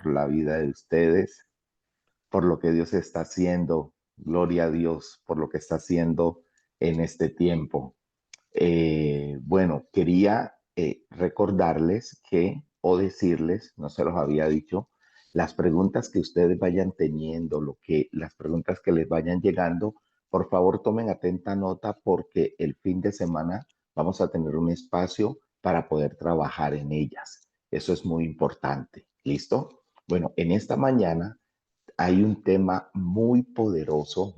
por la vida de ustedes, por lo que Dios está haciendo. Gloria a Dios por lo que está haciendo en este tiempo. Bueno, quería recordarles que o decirles, no se los había dicho, las preguntas que ustedes vayan teniendo, las preguntas que les vayan llegando, por favor tomen atenta nota porque el fin de semana vamos a tener un espacio para poder trabajar en ellas. Eso es muy importante. ¿Listo? Bueno, en esta mañana hay un tema muy poderoso,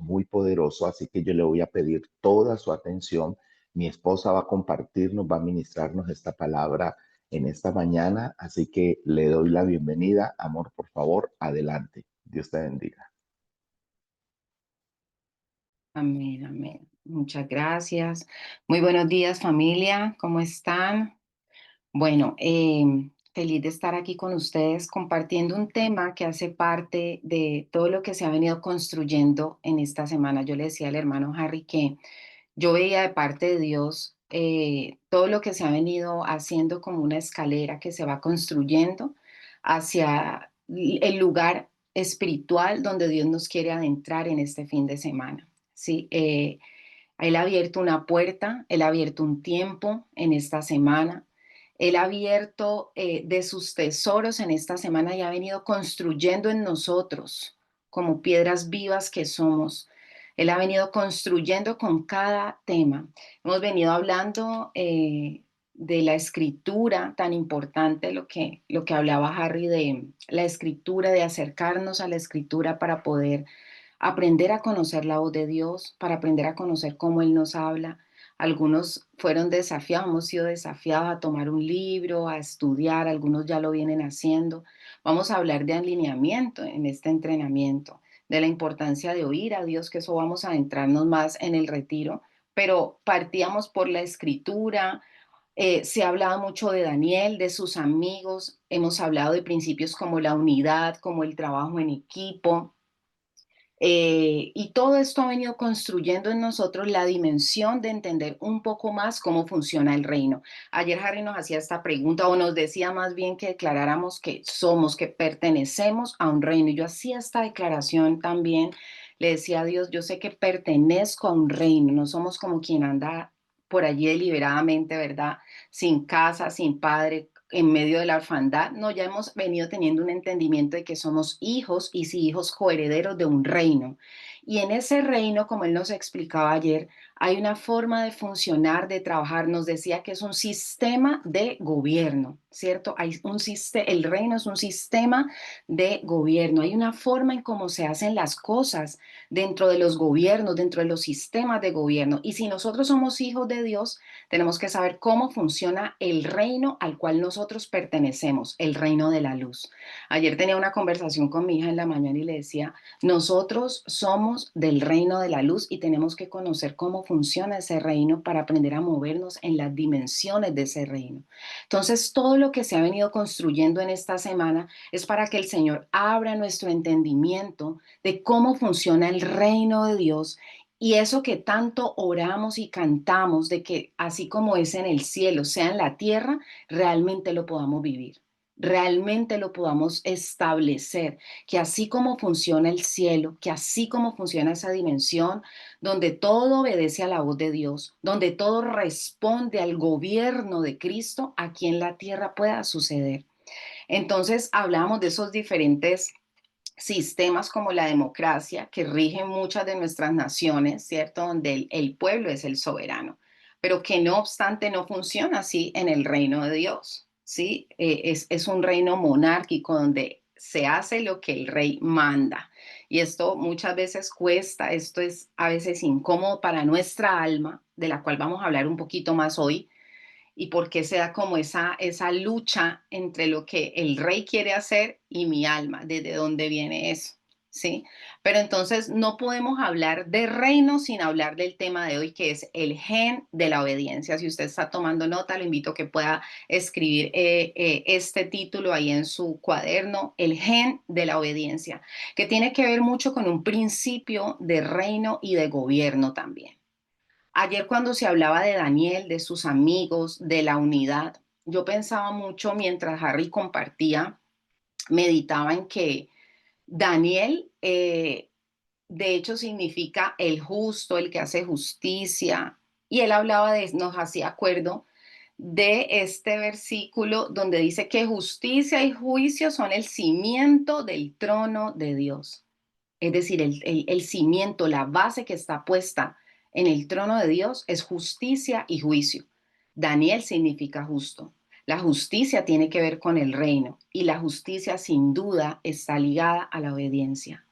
así que yo le voy a pedir toda su atención. Mi esposa va a compartirnos, va a ministrarnos esta palabra en esta mañana, así que le doy la bienvenida. Amor, por favor, adelante. Dios te bendiga. Amén, amén. Muchas gracias. Muy buenos días, familia. ¿Cómo están? Bueno, feliz de estar aquí con ustedes compartiendo un tema que hace parte de todo lo que se ha venido construyendo en esta semana. Yo le decía al hermano Harry que yo veía de parte de Dios todo lo que se ha venido haciendo como una escalera que se va construyendo hacia el lugar espiritual donde Dios nos quiere adentrar en este fin de semana. Sí, él ha abierto una puerta, él ha abierto un tiempo en esta semana, él ha abierto de sus tesoros en esta semana y ha venido construyendo en nosotros como piedras vivas que somos. Él ha venido construyendo con cada tema. Hemos venido hablando de la escritura tan importante, lo que hablaba Harry de la escritura, de acercarnos a la escritura para poder aprender a conocer la voz de Dios, para aprender a conocer cómo Él nos habla. Algunos fueron desafiados, hemos sido desafiados a tomar un libro, a estudiar, algunos ya lo vienen haciendo. Vamos a hablar de alineamiento en este entrenamiento, de la importancia de oír a Dios, que eso vamos a adentrarnos más en el retiro, pero partíamos por la escritura. Se ha hablado mucho de Daniel, de sus amigos, hemos hablado de principios como la unidad, como el trabajo en equipo, y todo esto ha venido construyendo en nosotros la dimensión de entender un poco más cómo funciona el reino. Ayer Harry nos hacía esta pregunta o nos decía más bien que declaráramos que somos, que pertenecemos a un reino. Y yo hacía esta declaración también. Le decía a Dios, yo sé que pertenezco a un reino, no somos como quien anda por allí deliberadamente, ¿verdad? Sin casa, sin padre, en medio de la orfandad. No, ya hemos venido teniendo un entendimiento de que somos hijos y sí hijos coherederos de un reino. Y en ese reino, como él nos explicaba ayer, hay una forma de funcionar, de trabajar. Nos decía que es un sistema de gobierno, ¿cierto? El reino es un sistema de gobierno. Hay una forma en cómo se hacen las cosas dentro de los gobiernos, dentro de los sistemas de gobierno. Y si nosotros somos hijos de Dios, tenemos que saber cómo funciona el reino al cual nosotros pertenecemos, el reino de la luz. Ayer tenía una conversación con mi hija en la mañana y le decía, nosotros somos del reino de la luz y tenemos que conocer cómo funciona ese reino para aprender a movernos en las dimensiones de ese reino. Entonces, todo lo que se ha venido construyendo en esta semana es para que el Señor abra nuestro entendimiento de cómo funciona el reino de Dios y eso que tanto oramos y cantamos de que así como es en el cielo, sea en la tierra, realmente lo podamos vivir, realmente lo podamos establecer, que así como funciona el cielo, que así como funciona esa dimensión, donde todo obedece a la voz de Dios, donde todo responde al gobierno de Cristo, aquí en la tierra pueda suceder. Entonces hablamos de esos diferentes sistemas como la democracia que rigen muchas de nuestras naciones, ¿cierto? Donde el pueblo es el soberano, pero que no obstante no funciona así en el reino de Dios, ¿sí? Es un reino monárquico donde se hace lo que el rey manda. Y esto muchas veces cuesta, esto es a veces incómodo para nuestra alma, de la cual vamos a hablar un poquito más hoy, y por qué se da como esa lucha entre lo que el rey quiere hacer y mi alma, desde dónde viene eso, ¿sí? Pero entonces no podemos hablar de reino sin hablar del tema de hoy, que es el gen de la obediencia. Si usted está tomando nota, lo invito a que pueda escribir este título ahí en su cuaderno, el gen de la obediencia, que tiene que ver mucho con un principio de reino y de gobierno también. Ayer cuando se hablaba de Daniel, de sus amigos, de la unidad, yo pensaba mucho mientras Harry compartía meditaba en que Daniel, de hecho, significa el justo, el que hace justicia. Y él hablaba de, nos hacía acuerdo de este versículo donde dice que justicia y juicio son el cimiento del trono de Dios. Es decir, el cimiento, la base que está puesta en el trono de Dios es justicia y juicio. Daniel significa justo. La justicia tiene que ver con el reino y la justicia sin duda está ligada a la obediencia.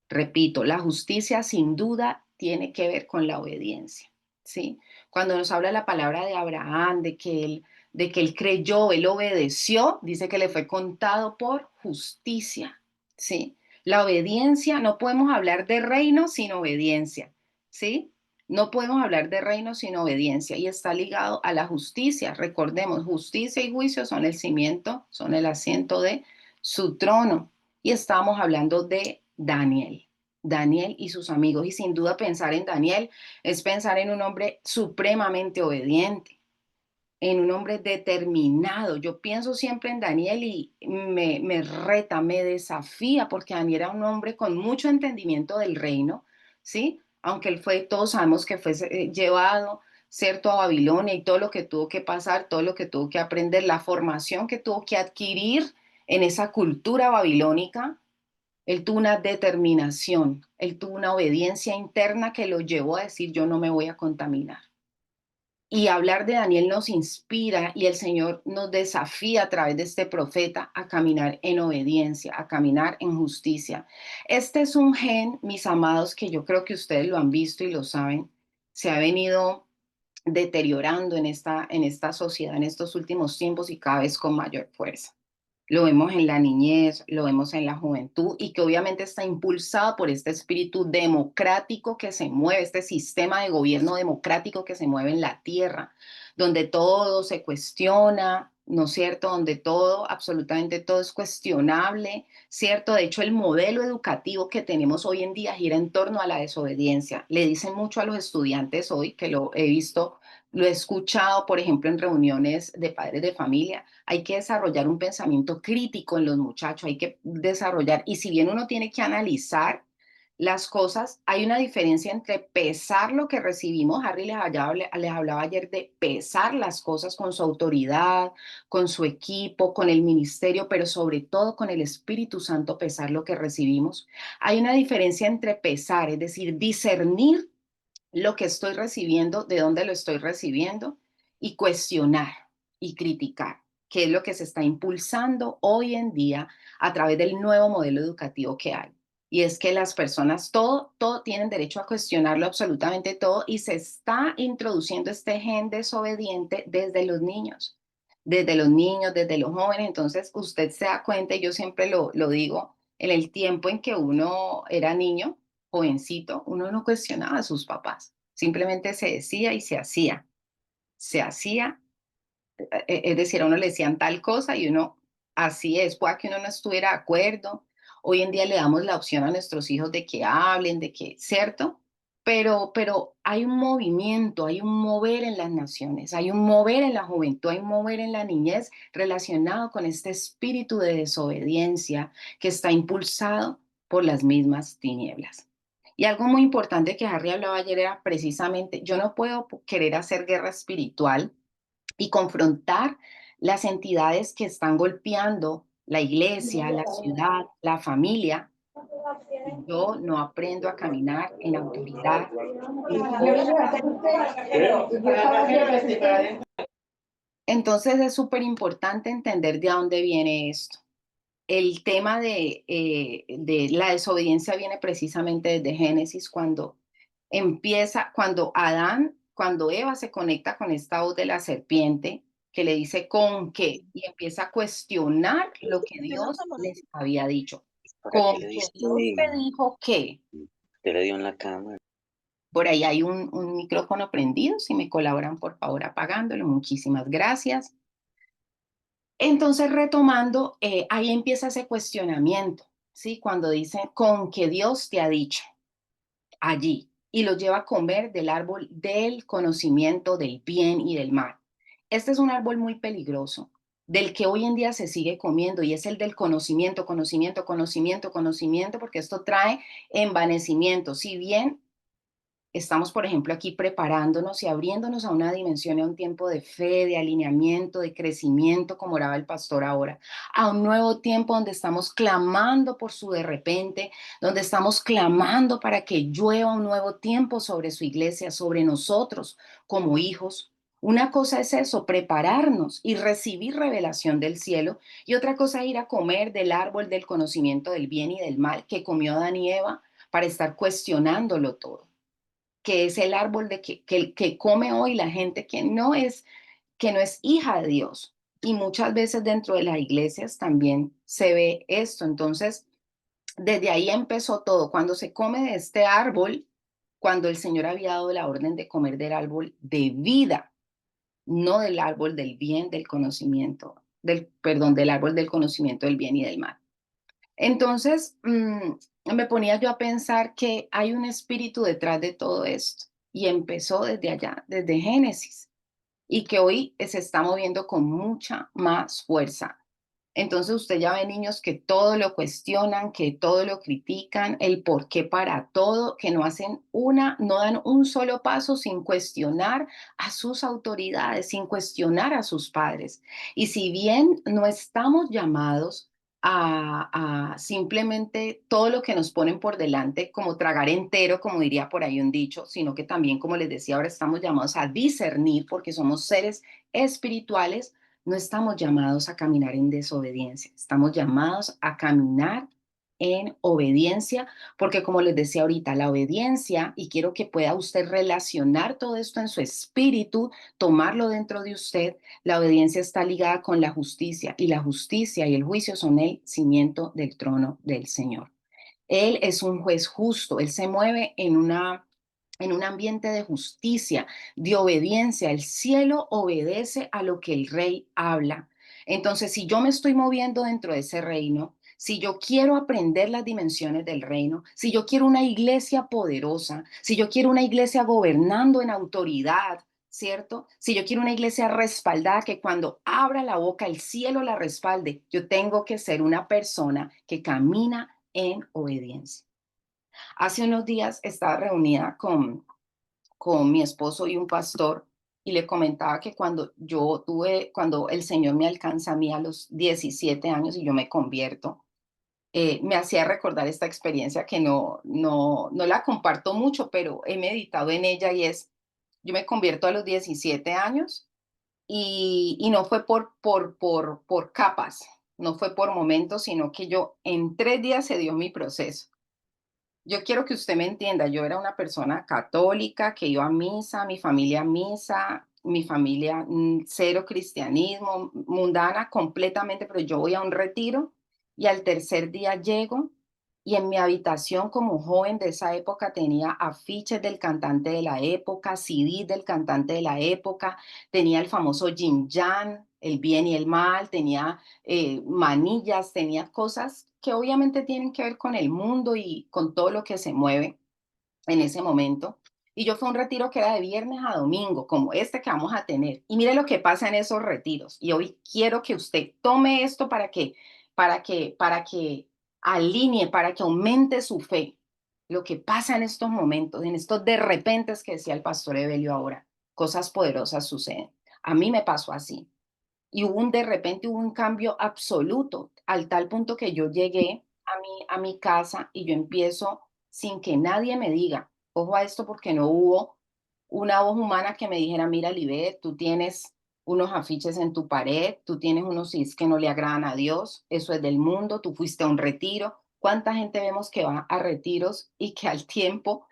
Repito, la justicia sin duda tiene que ver con la obediencia, ¿sí? Cuando nos habla la palabra de Abraham, de que él creyó, él obedeció, dice que le fue contado por justicia, ¿sí? La obediencia, no podemos hablar de reino sin obediencia, ¿sí? No podemos hablar de reino sin obediencia y está ligado a la justicia. Recordemos, justicia y juicio son el cimiento, son el asiento de su trono. Y estamos hablando de Daniel. Daniel y sus amigos. Y sin duda pensar en Daniel es pensar en un hombre supremamente obediente, en un hombre determinado. Yo pienso siempre en Daniel y me reta, me desafía, porque Daniel era un hombre con mucho entendimiento del reino, ¿sí? Aunque él fue, todos sabemos que fue llevado, ¿cierto?, a Babilonia y todo lo que tuvo que pasar, todo lo que tuvo que aprender, la formación que tuvo que adquirir en esa cultura babilónica. Él tuvo una determinación, él tuvo una obediencia interna que lo llevó a decir, yo no me voy a contaminar. Y hablar de Daniel nos inspira y el Señor nos desafía a través de este profeta a caminar en obediencia, a caminar en justicia. Este es un gen, mis amados, que yo creo que ustedes lo han visto y lo saben, se ha venido deteriorando en esta sociedad en estos últimos tiempos y cada vez con mayor fuerza. Lo vemos en la niñez, lo vemos en la juventud y que obviamente está impulsado por este espíritu democrático que se mueve, este sistema de gobierno democrático que se mueve en la tierra, donde todo se cuestiona, ¿no es cierto? Donde todo, absolutamente todo es cuestionable, ¿cierto? De hecho, el modelo educativo que tenemos hoy en día gira en torno a la desobediencia. Le dicen mucho a los estudiantes hoy, que lo he visto, lo he escuchado, por ejemplo, en reuniones de padres de familia. Hay que desarrollar un pensamiento crítico en los muchachos, hay que desarrollar, y si bien uno tiene que analizar las cosas, hay una diferencia entre pesar lo que recibimos. Harry les hablaba ayer de pesar las cosas con su autoridad, con su equipo, con el ministerio, pero sobre todo con el Espíritu Santo, pesar lo que recibimos. Hay una diferencia entre pesar, es decir, discernir lo que estoy recibiendo, de dónde lo estoy recibiendo, y cuestionar y criticar, qué es lo que se está impulsando hoy en día a través del nuevo modelo educativo que hay. Y es que las personas, todo tienen derecho a cuestionarlo, absolutamente todo, y se está introduciendo este gen desobediente desde los niños, desde los jóvenes. Entonces, usted se da cuenta, y yo siempre lo digo, en el tiempo en que uno era niño, jovencito, uno no cuestionaba a sus papás, simplemente se decía y se hacía, es decir, a uno le decían tal cosa y uno, así es, pueda que uno no estuviera de acuerdo. Hoy en día le damos la opción a nuestros hijos de que hablen, de que, ¿cierto? Pero hay un movimiento, hay un mover en las naciones, hay un mover en la juventud, hay un mover en la niñez relacionado con este espíritu de desobediencia que está impulsado por las mismas tinieblas. Y algo muy importante que Harry hablaba ayer era precisamente, yo no puedo querer hacer guerra espiritual y confrontar las entidades que están golpeando la iglesia, la ciudad, la familia. Yo no aprendo a caminar en autoridad, en entonces es súper importante entender de dónde viene esto. El tema de la desobediencia viene precisamente desde Génesis, cuando Eva se conecta con esta voz de la serpiente que le dice con qué y empieza a cuestionar lo que Dios les había dicho. ¿Para qué Con le que diste? Dios te dijo que, Te le dio en la cama. por ahí hay un micrófono prendido, si me colaboran por favor apagándolo, muchísimas gracias. Entonces, retomando, ahí empieza ese cuestionamiento, ¿sí? Cuando dice, con que Dios te ha dicho allí, y lo lleva a comer del árbol del conocimiento del bien y del mal. Este es un árbol muy peligroso, del que hoy en día se sigue comiendo, y es el del conocimiento, conocimiento, conocimiento, conocimiento, porque esto trae envanecimiento. Si bien estamos, por ejemplo, aquí preparándonos y abriéndonos a una dimensión y a un tiempo de fe, de alineamiento, de crecimiento, como oraba el pastor ahora, a un nuevo tiempo donde estamos clamando por su de repente, donde estamos clamando para que llueva un nuevo tiempo sobre su iglesia, sobre nosotros como hijos. Una cosa es eso, prepararnos y recibir revelación del cielo, y otra cosa es ir a comer del árbol del conocimiento del bien y del mal que comió Adán y Eva para estar cuestionándolo todo, que es el árbol que come hoy la gente que no es hija de Dios. Y muchas veces dentro de las iglesias también se ve esto. Entonces, desde ahí empezó todo. Cuando se come de este árbol, cuando el Señor había dado la orden de comer del árbol de vida, no del árbol del bien, del conocimiento, perdón, del árbol del conocimiento del bien y del mal. Entonces, me ponía yo a pensar que hay un espíritu detrás de todo esto, y empezó desde allá, desde Génesis, y que hoy se está moviendo con mucha más fuerza. Entonces usted ya ve niños que todo lo cuestionan, que todo lo critican, el por qué para todo, que no dan un solo paso sin cuestionar a sus autoridades, sin cuestionar a sus padres. Y si bien no estamos llamados a simplemente todo lo que nos ponen por delante, como tragar entero, como diría por ahí un dicho, sino que también, como les decía, ahora estamos llamados a discernir porque somos seres espirituales. No estamos llamados a caminar en desobediencia, estamos llamados a caminar en obediencia, porque como les decía ahorita, la obediencia, y quiero que pueda usted relacionar todo esto en su espíritu, tomarlo dentro de usted, la obediencia está ligada con la justicia, y la justicia y el juicio son el cimiento del trono del Señor. Él es un juez justo, él se mueve en un ambiente de justicia, de obediencia. El cielo obedece a lo que el rey habla. Entonces, si yo me estoy moviendo dentro de ese reino, si yo quiero aprender las dimensiones del reino, si yo quiero una iglesia poderosa, si yo quiero una iglesia gobernando en autoridad, ¿cierto? Si yo quiero una iglesia respaldada, que cuando abra la boca el cielo la respalde, yo tengo que ser una persona que camina en obediencia. Hace unos días estaba reunida con mi esposo y un pastor, y le comentaba que cuando el Señor me alcanza a mí a los 17 años y yo me convierto, me hacía recordar esta experiencia que no la comparto mucho, pero he meditado en ella, y es, yo me convierto a los 17 años, y no fue por capas, no fue por momentos, sino que yo en 3 días se dio mi proceso. Yo quiero que usted me entienda, yo era una persona católica que iba a misa, mi familia cero cristianismo, mundana completamente, pero yo voy a un retiro y al tercer día llego, y en mi habitación como joven de esa época tenía afiches del cantante de la época, CD del cantante de la época, tenía el famoso Yin Yang, el bien y el mal, tenía manillas, tenía cosas que obviamente tienen que ver con el mundo y con todo lo que se mueve en ese momento. Y yo fui a un retiro que era de viernes a domingo, como este que vamos a tener. Y mire lo que pasa en esos retiros. Y hoy quiero que usted tome esto para que alinee, para que aumente su fe. Lo que pasa en estos momentos, en estos de repentes que decía el pastor Evelio ahora, cosas poderosas suceden. A mí me pasó así. Y de repente hubo un cambio absoluto, al tal punto que yo llegué a mi casa y yo empiezo sin que nadie me diga, ojo a esto, porque no hubo una voz humana que me dijera, mira, Libet, tú tienes unos afiches en tu pared, tú tienes unos CDs que no le agradan a Dios, eso es del mundo, tú fuiste a un retiro. ¿Cuánta gente vemos que va a retiros y que al tiempo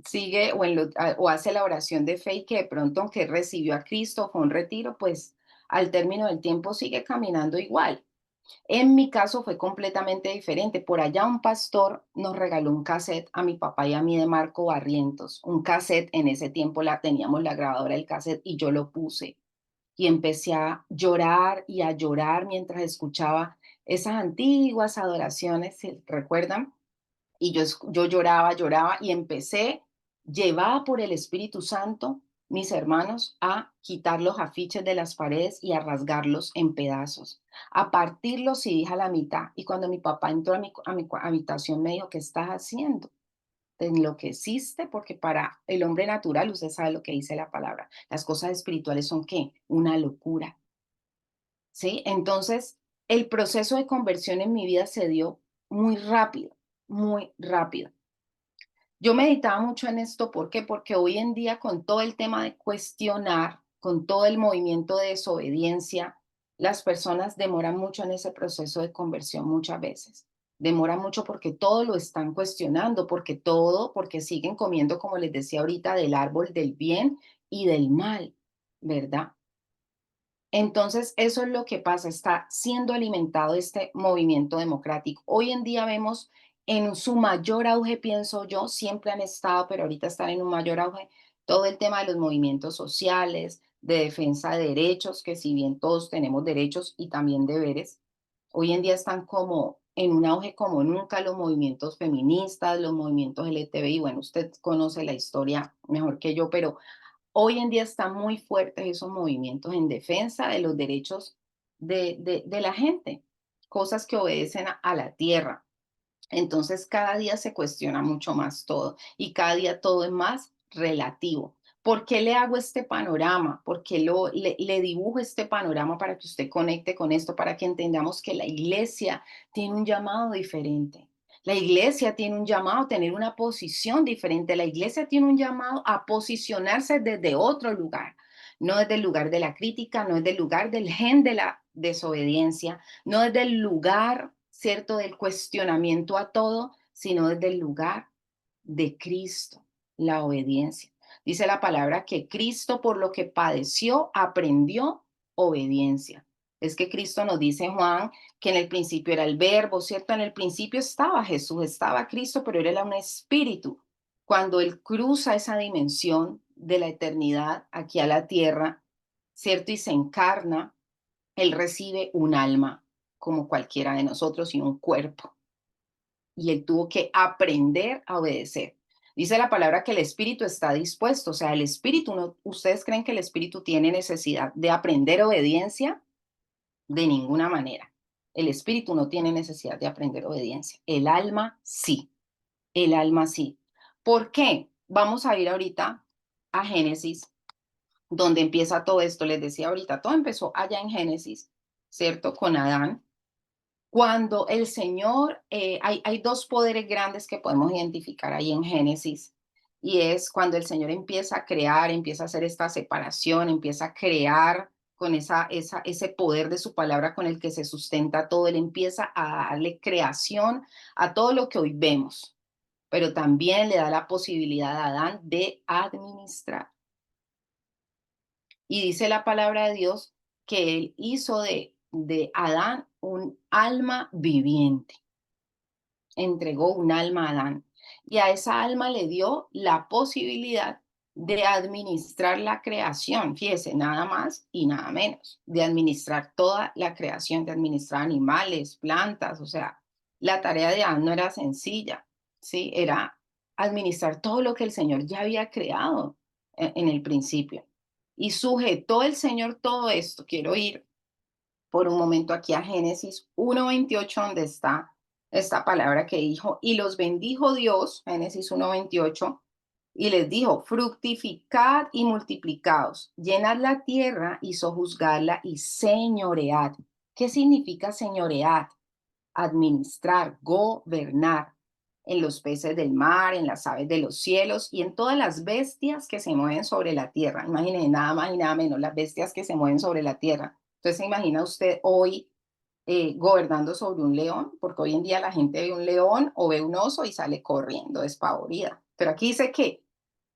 sigue o hace la oración de fe, y que de pronto, aunque recibió a Cristo, fue un retiro, pues al término del tiempo sigue caminando igual? En mi caso fue completamente diferente. Por allá un pastor nos regaló un cassette a mi papá y a mí de Marco Barrientos. Un cassette, en ese tiempo teníamos la grabadora del cassette, y yo lo puse y empecé a llorar y a llorar mientras escuchaba esas antiguas adoraciones, ¿se recuerdan? Y yo lloraba, lloraba, y empecé, llevada por el Espíritu Santo, mis hermanos, a quitar los afiches de las paredes y a rasgarlos en pedazos, a partirlos y dije a la mitad. Y cuando mi papá entró a mi habitación me dijo, ¿qué estás haciendo? Te enloqueciste porque para el hombre natural, usted sabe lo que dice la palabra, las cosas espirituales son ¿qué? Una locura, ¿sí? Entonces, el proceso de conversión en mi vida se dio muy rápido, muy rápido. Yo meditaba mucho en esto, ¿por qué? Porque hoy en día con todo el tema de cuestionar, con todo el movimiento de desobediencia, las personas demoran mucho en ese proceso de conversión muchas veces. Demoran mucho porque todo lo están cuestionando, porque siguen comiendo, como les decía ahorita, del árbol del bien y del mal, ¿verdad? Entonces, eso es lo que pasa, está siendo alimentado este movimiento democrático. Hoy en día vemos en su mayor auge, pienso yo, siempre han estado, pero ahorita están en un mayor auge, todo el tema de los movimientos sociales, de defensa de derechos, que si bien todos tenemos derechos y también deberes, hoy en día están como en un auge como nunca los movimientos feministas, los movimientos LGTBI. Bueno, usted conoce la historia mejor que yo, pero hoy en día están muy fuertes esos movimientos en defensa de los derechos de la gente, cosas que obedecen a la tierra. Entonces, cada día se cuestiona mucho más todo y cada día todo es más relativo. ¿Por qué le hago este panorama? ¿Por qué le dibujo este panorama para que usted conecte con esto, para que entendamos que la iglesia tiene un llamado diferente? La iglesia tiene un llamado a tener una posición diferente. La iglesia tiene un llamado a posicionarse desde otro lugar, no desde el lugar de la crítica, no desde el lugar del gen de la desobediencia, no desde el lugar, ¿cierto?, del cuestionamiento a todo, sino desde el lugar de Cristo, la obediencia. Dice la palabra que Cristo, por lo que padeció, aprendió obediencia. Es que Cristo nos dice, Juan, que en el principio era el verbo, ¿cierto? En el principio estaba Jesús, estaba Cristo, pero él era un espíritu. Cuando él cruza esa dimensión de la eternidad aquí a la tierra, ¿cierto? Y se encarna, él recibe un alma como cualquiera de nosotros y un cuerpo. Y él tuvo que aprender a obedecer. Dice la palabra que el espíritu está dispuesto, o sea, el espíritu, no, ¿ustedes creen que el espíritu tiene necesidad de aprender obediencia? De ninguna manera. El espíritu no tiene necesidad de aprender obediencia. El alma sí, el alma sí. ¿Por qué? Vamos a ir ahorita a Génesis, donde empieza todo esto. Les decía ahorita, todo empezó allá en Génesis, ¿cierto? Con Adán. Cuando el Señor, hay dos poderes grandes que podemos identificar ahí en Génesis, y es cuando el Señor empieza a crear, empieza a hacer esta separación, empieza a crear con ese poder de su palabra con el que se sustenta todo, él empieza a darle creación a todo lo que hoy vemos, pero también le da la posibilidad a Adán de administrar. Y dice la palabra de Dios que él hizo de Adán un alma viviente, entregó un alma a Adán. Y a esa alma le dio la posibilidad de administrar la creación, fíjese, nada más y nada menos, de administrar toda la creación, de administrar animales, plantas, o sea, la tarea de Adán no era sencilla, ¿sí? Era administrar todo lo que el Señor ya había creado en el principio. Y sujetó el Señor todo esto. Quiero ir por un momento aquí a Génesis 1:28, donde está esta palabra que dijo, y los bendijo Dios, Génesis 1:28, y les dijo, fructificad y multiplicaos, llenad la tierra y sojuzgadla y señoread. ¿Qué significa señoread? Administrar, gobernar en los peces del mar, en las aves de los cielos y en todas las bestias que se mueven sobre la tierra. Imagínense, nada más y nada menos, las bestias que se mueven sobre la tierra. Entonces, ¿se imagina usted hoy gobernando sobre un león? Porque hoy en día la gente ve un león o ve un oso y sale corriendo despavorida. Pero aquí dice que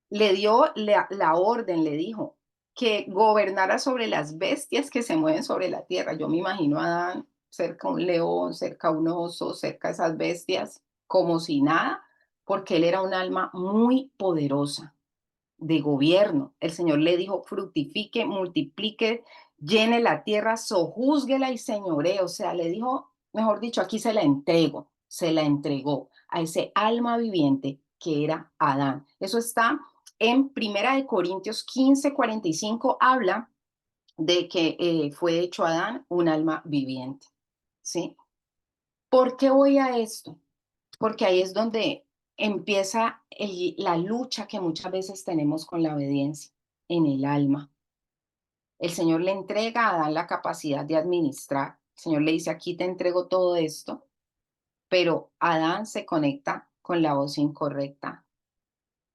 le dio la orden, le dijo que gobernara sobre las bestias que se mueven sobre la tierra. Yo me imagino a Adán cerca a un león, cerca a un oso, cerca a esas bestias, como si nada, porque él era un alma muy poderosa de gobierno. El Señor le dijo, fructifique, multiplique, llene la tierra, sojúzguela y señoree. O sea, le dijo, mejor dicho, aquí se la entrego, se la entregó a ese alma viviente que era Adán. Eso está en Primera de Corintios 15:45 habla de que fue hecho Adán un alma viviente, ¿sí? ¿Por qué voy a esto? Porque ahí es donde empieza la lucha que muchas veces tenemos con la obediencia en el alma. El Señor le entrega a Adán la capacidad de administrar. El Señor le dice, aquí te entrego todo esto, pero Adán se conecta con la voz incorrecta.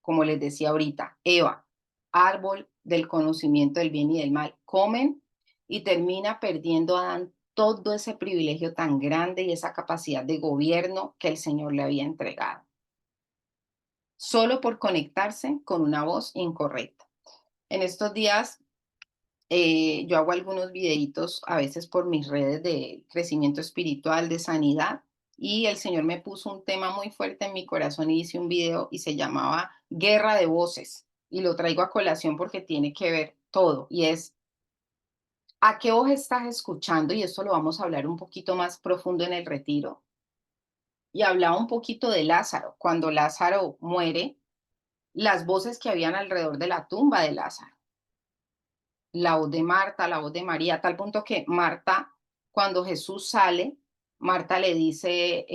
Como les decía ahorita, Eva, árbol del conocimiento del bien y del mal, comen y termina perdiendo a Adán todo ese privilegio tan grande y esa capacidad de gobierno que el Señor le había entregado, solo por conectarse con una voz incorrecta. En estos días yo hago algunos videitos a veces por mis redes de crecimiento espiritual, de sanidad, y el Señor me puso un tema muy fuerte en mi corazón y hice un video y se llamaba Guerra de Voces. Y lo traigo a colación porque tiene que ver todo. Y es, ¿a qué voz estás escuchando? Y esto lo vamos a hablar un poquito más profundo en el retiro. Y hablaba un poquito de Lázaro. Cuando Lázaro muere, las voces que habían alrededor de la tumba de Lázaro, la voz de Marta, la voz de María, a tal punto que Marta, cuando Jesús sale, Marta le dice,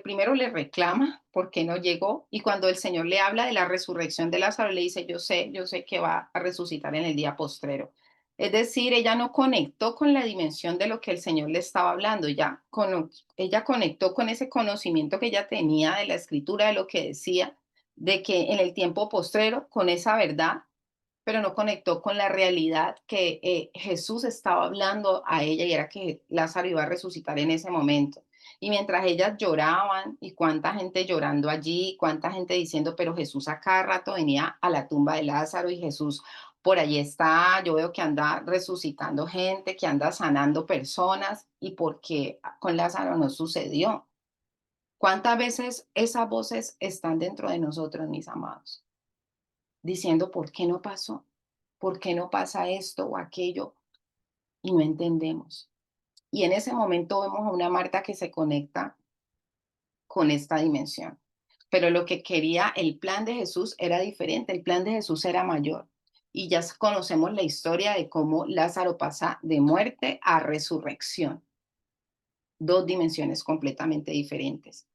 primero le reclama por qué no llegó, y cuando el Señor le habla de la resurrección de Lázaro, le dice, yo sé que va a resucitar en el día postrero. Es decir, ella no conectó con la dimensión de lo que el Señor le estaba hablando, ella conectó con ese conocimiento que ella tenía de la escritura, de lo que decía, de que en el tiempo postrero, con esa verdad, pero no conectó con la realidad que Jesús estaba hablando a ella y era que Lázaro iba a resucitar en ese momento. Y mientras ellas lloraban y cuánta gente llorando allí, cuánta gente diciendo, pero Jesús a cada rato venía a la tumba de Lázaro y Jesús por allí está, yo veo que anda resucitando gente, que anda sanando personas y porque con Lázaro no sucedió. ¿Cuántas veces esas voces están dentro de nosotros, mis amados? Diciendo, ¿por qué no pasó? ¿Por qué no pasa esto o aquello? Y no entendemos. Y en ese momento vemos a una Marta que se conecta con esta dimensión. Pero lo que quería, el plan de Jesús era diferente, el plan de Jesús era mayor. Y ya conocemos la historia de cómo Lázaro pasa de muerte a resurrección, dos dimensiones completamente diferentes.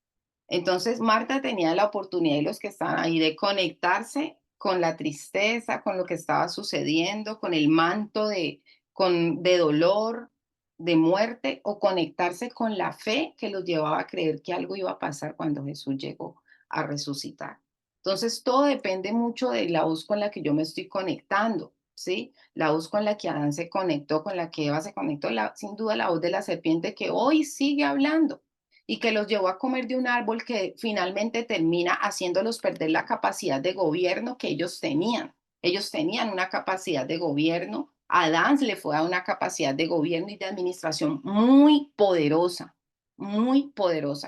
Entonces, Marta tenía la oportunidad y los que estaban ahí de conectarse con la tristeza, con lo que estaba sucediendo, con el manto de dolor, de muerte, o conectarse con la fe que los llevaba a creer que algo iba a pasar cuando Jesús llegó a resucitar. Entonces, todo depende mucho de la voz con la que yo me estoy conectando, ¿sí? La voz con la que Adán se conectó, con la que Eva se conectó, sin duda la voz de la serpiente que hoy sigue hablando y que los llevó a comer de un árbol que finalmente termina haciéndolos perder la capacidad de gobierno que ellos tenían. Ellos tenían una capacidad de gobierno. A Adán le fue a una capacidad de gobierno y de administración muy poderosa,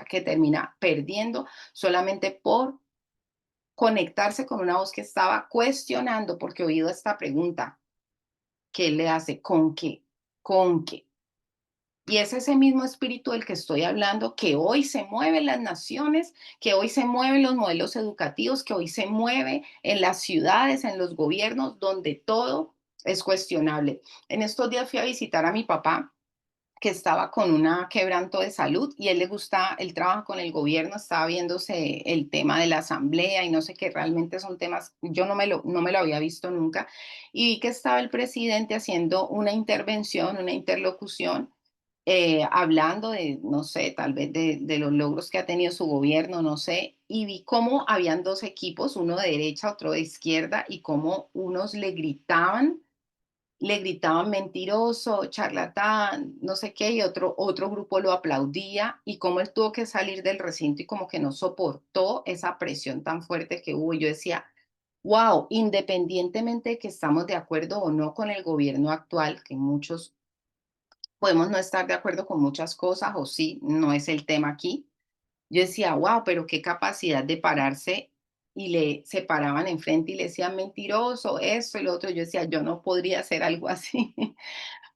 que termina perdiendo solamente por conectarse con una voz que estaba cuestionando, porque he oído esta pregunta, ¿qué le hace? ¿Con qué? ¿Con qué? Y es ese mismo espíritu del que estoy hablando, que hoy se mueve en las naciones, que hoy se mueve en los modelos educativos, que hoy se mueve en las ciudades, en los gobiernos, donde todo es cuestionable. En estos días fui a visitar a mi papá, que estaba con una quebranto de salud y él le gusta, él trabaja con el gobierno, estaba viéndose el tema de la asamblea y no sé qué, realmente son temas, yo no me lo había visto nunca, y vi que estaba el presidente haciendo una intervención, una interlocución, hablando de, no sé, tal vez de los logros que ha tenido su gobierno, no sé, y vi cómo habían dos equipos, uno de derecha, otro de izquierda, y cómo unos le gritaban mentiroso, charlatán, no sé qué, y otro grupo lo aplaudía, y cómo él tuvo que salir del recinto y como que no soportó esa presión tan fuerte que hubo. Y yo decía, wow, independientemente de que estamos de acuerdo o no con el gobierno actual, que muchos podemos no estar de acuerdo con muchas cosas, o sí, no es el tema aquí. Yo decía, wow, pero qué capacidad de pararse y se paraban enfrente y le decían mentiroso, esto y lo otro. Yo decía, yo no podría hacer algo así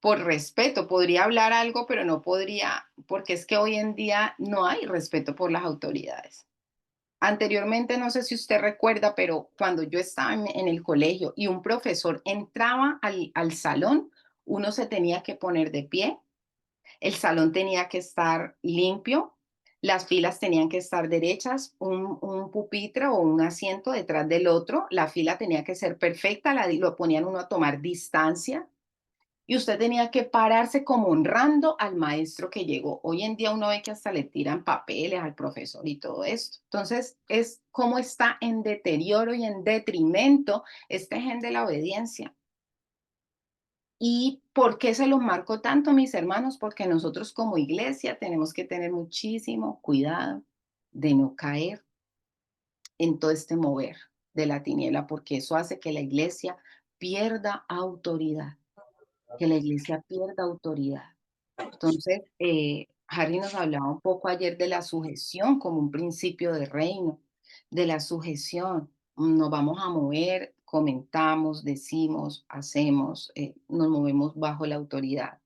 por respeto, podría hablar algo, pero no podría, porque es que hoy en día no hay respeto por las autoridades. Anteriormente, no sé si usted recuerda, pero cuando yo estaba en el colegio y un profesor entraba al salón, uno se tenía que poner de pie, el salón tenía que estar limpio, las filas tenían que estar derechas, un pupitre o un asiento detrás del otro, la fila tenía que ser perfecta, lo ponían uno a tomar distancia y usted tenía que pararse como honrando al maestro que llegó. Hoy en día uno ve que hasta le tiran papeles al profesor y todo esto. Entonces, es cómo está en deterioro y en detrimento este gen de la obediencia. ¿Y por qué se los marco tanto, mis hermanos? Porque nosotros como iglesia tenemos que tener muchísimo cuidado de no caer en todo este mover de la tiniebla, porque eso hace que la iglesia pierda autoridad, que la iglesia pierda autoridad. Entonces, Harry nos hablaba un poco ayer de la sujeción como un principio de reino, de la sujeción. Nos vamos a mover, comentamos, decimos, hacemos, nos movemos bajo la autoridad.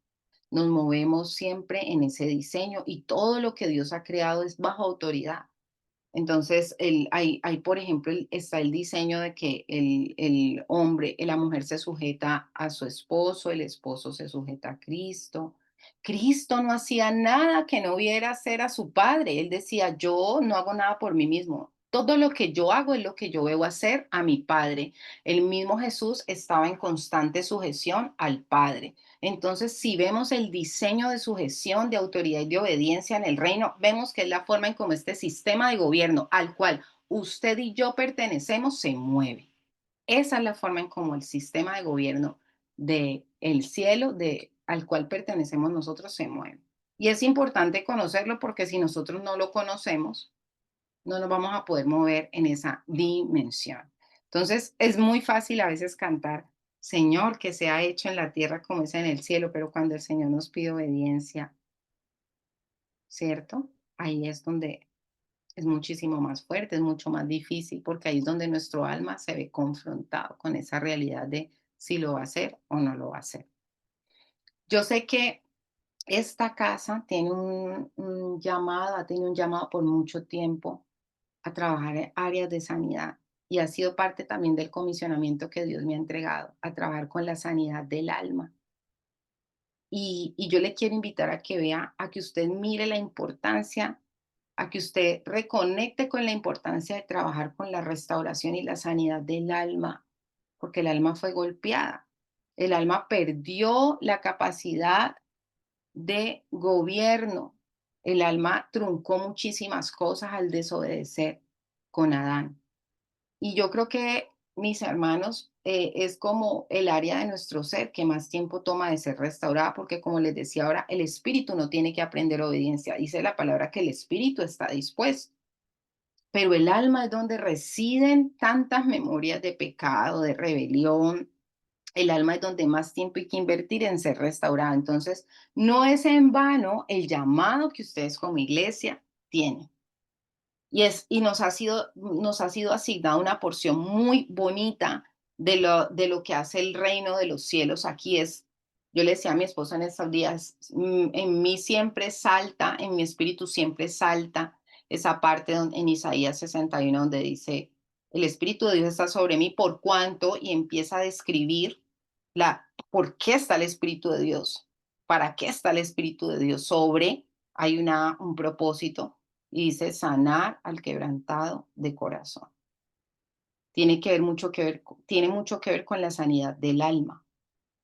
Nos movemos siempre en ese diseño y todo lo que Dios ha creado es bajo autoridad. Entonces, por ejemplo, está el diseño de que el hombre, la mujer se sujeta a su esposo, el esposo se sujeta a Cristo. Cristo no hacía nada que no viera hacer a su padre. Él decía, yo no hago nada por mí mismo. Todo lo que yo hago es lo que yo veo hacer a mi padre. El mismo Jesús estaba en constante sujeción al Padre. Entonces, si vemos el diseño de sujeción, de autoridad y de obediencia en el reino, vemos que es la forma en cómo este sistema de gobierno al cual usted y yo pertenecemos se mueve. Esa es la forma en cómo el sistema de gobierno del cielo al cual pertenecemos nosotros se mueve. Y es importante conocerlo porque si nosotros no lo conocemos, no nos vamos a poder mover en esa dimensión. Entonces, es muy fácil a veces cantar, Señor, que se ha hecho en la tierra como es en el cielo, pero cuando el Señor nos pide obediencia, ¿cierto? Ahí es donde es muchísimo más fuerte, es mucho más difícil, porque ahí es donde nuestro alma se ve confrontado con esa realidad de si lo va a hacer o no lo va a hacer. Yo sé que esta casa tiene un llamado, ha tenido un llamado por mucho tiempo a trabajar en áreas de sanidad y ha sido parte también del comisionamiento que Dios me ha entregado, a trabajar con la sanidad del alma. Y yo le quiero invitar a que vea, a que usted mire la importancia, a que usted reconecte con la importancia de trabajar con la restauración y la sanidad del alma, porque el alma fue golpeada. El alma perdió la capacidad de gobierno. El alma truncó muchísimas cosas al desobedecer con Adán. Y yo creo que, mis hermanos, es como el área de nuestro ser que más tiempo toma de ser restaurada, porque como les decía ahora, el espíritu no tiene que aprender obediencia. Dice la palabra que el espíritu está dispuesto, pero el alma es donde residen tantas memorias de pecado, de rebelión. El alma es donde más tiempo hay que invertir en ser restaurada. Entonces, no es en vano el llamado que ustedes como iglesia tienen. Y nos ha sido asignada una porción muy bonita de lo que hace el reino de los cielos. Aquí es, yo le decía a mi esposa en estos días, en mí siempre salta, en mi espíritu siempre salta esa parte en Isaías 61 donde dice, el espíritu de Dios está sobre mí por cuanto, y empieza a describir por qué está el espíritu de Dios, para qué está el espíritu de Dios sobre, hay un propósito y dice sanar al quebrantado de corazón. Tiene mucho que ver con la sanidad del alma,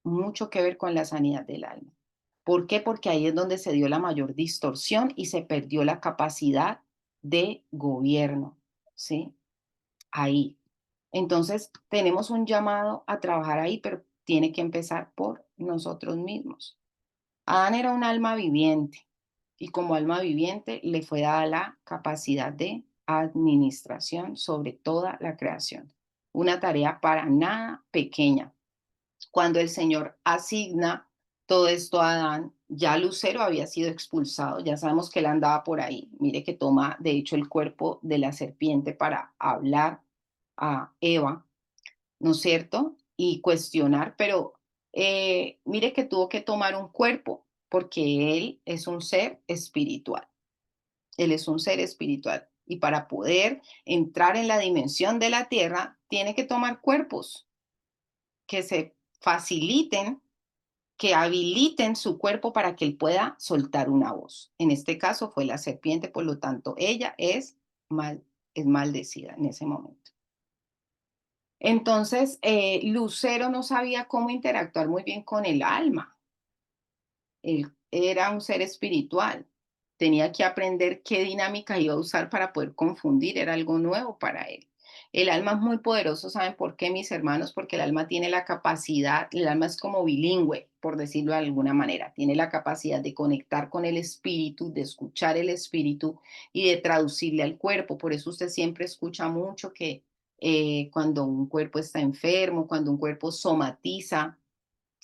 mucho que ver con la sanidad del alma. ¿Por qué? Porque ahí es donde se dio la mayor distorsión y se perdió la capacidad de gobierno, ¿sí? Ahí. Entonces, tenemos un llamado a trabajar ahí, pero tiene que empezar por nosotros mismos. Adán era un alma viviente y como alma viviente le fue dada la capacidad de administración sobre toda la creación. Una tarea para nada pequeña. Cuando el Señor asigna todo esto a Adán, ya Lucero había sido expulsado, ya sabemos que él andaba por ahí. Mire que toma, de hecho, el cuerpo de la serpiente para hablar a Eva, ¿no es cierto? Y cuestionar, pero mire que tuvo que tomar un cuerpo porque él es un ser espiritual. Él es un ser espiritual. Y para poder entrar en la dimensión de la tierra, tiene que tomar cuerpos que se faciliten, que habiliten su cuerpo para que él pueda soltar una voz. En este caso fue la serpiente, por lo tanto, ella es maldecida en ese momento. Entonces, Lucero no sabía cómo interactuar muy bien con el alma. Él era un ser espiritual. Tenía que aprender qué dinámica iba a usar para poder confundir. Era algo nuevo para él. El alma es muy poderoso. ¿Saben por qué, mis hermanos? Porque el alma tiene la capacidad, el alma es como bilingüe, por decirlo de alguna manera. Tiene la capacidad de conectar con el espíritu, de escuchar el espíritu y de traducirle al cuerpo. Por eso usted siempre escucha mucho que cuando un cuerpo está enfermo, cuando un cuerpo somatiza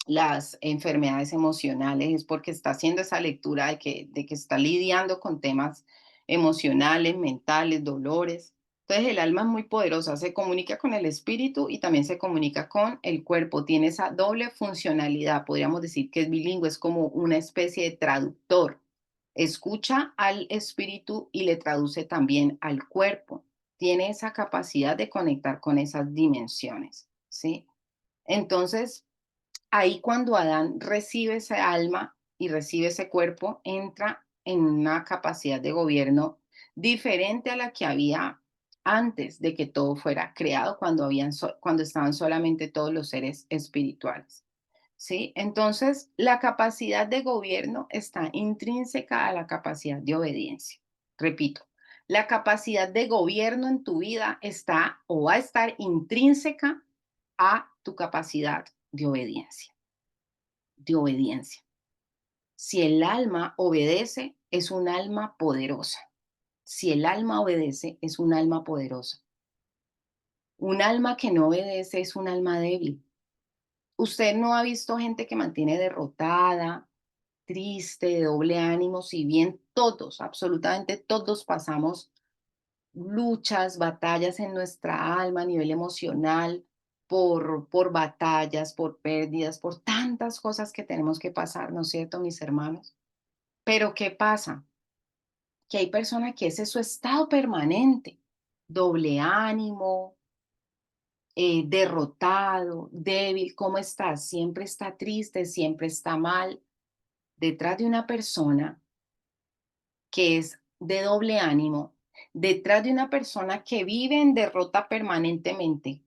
las enfermedades emocionales, es porque está haciendo esa lectura de que está lidiando con temas emocionales, mentales, dolores. Entonces el alma es muy poderosa, se comunica con el espíritu y también se comunica con el cuerpo. Tiene esa doble funcionalidad, podríamos decir que es bilingüe, es como una especie de traductor. Escucha al espíritu y le traduce también al cuerpo. Tiene esa capacidad de conectar con esas dimensiones, ¿sí? Entonces, ahí cuando Adán recibe ese alma y recibe ese cuerpo, entra en una capacidad de gobierno diferente a la que había antes de que todo fuera creado, cuando estaban solamente todos los seres espirituales. ¿Sí? Entonces, la capacidad de gobierno está intrínseca a la capacidad de obediencia. Repito, la capacidad de gobierno en tu vida está o va a estar intrínseca a tu capacidad de obediencia, de obediencia. Si el alma obedece, es un alma poderosa. Si el alma obedece, es un alma poderosa. Un alma que no obedece es un alma débil. Usted no ha visto gente que mantiene derrotada, triste, de doble ánimo, si bien todos, absolutamente todos pasamos luchas, batallas en nuestra alma a nivel emocional, por batallas, por pérdidas, por tantas cosas que tenemos que pasar, ¿no es cierto, mis hermanos? Pero ¿qué pasa? Que hay personas que ese es su estado permanente, doble ánimo, derrotado, débil, ¿cómo está? Siempre está triste, siempre está mal. Detrás de una persona que es de doble ánimo, detrás de una persona que vive en derrota permanentemente,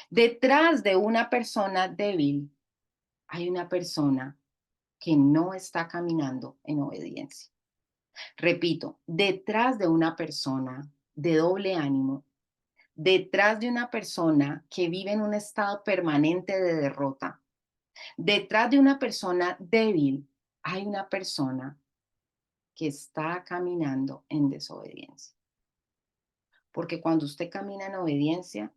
detrás de una persona débil, hay una persona que no está caminando en obediencia. Repito, detrás de una persona de doble ánimo, detrás de una persona que vive en un estado permanente de derrota, detrás de una persona débil, hay una persona que está caminando en desobediencia. Porque cuando usted camina en obediencia,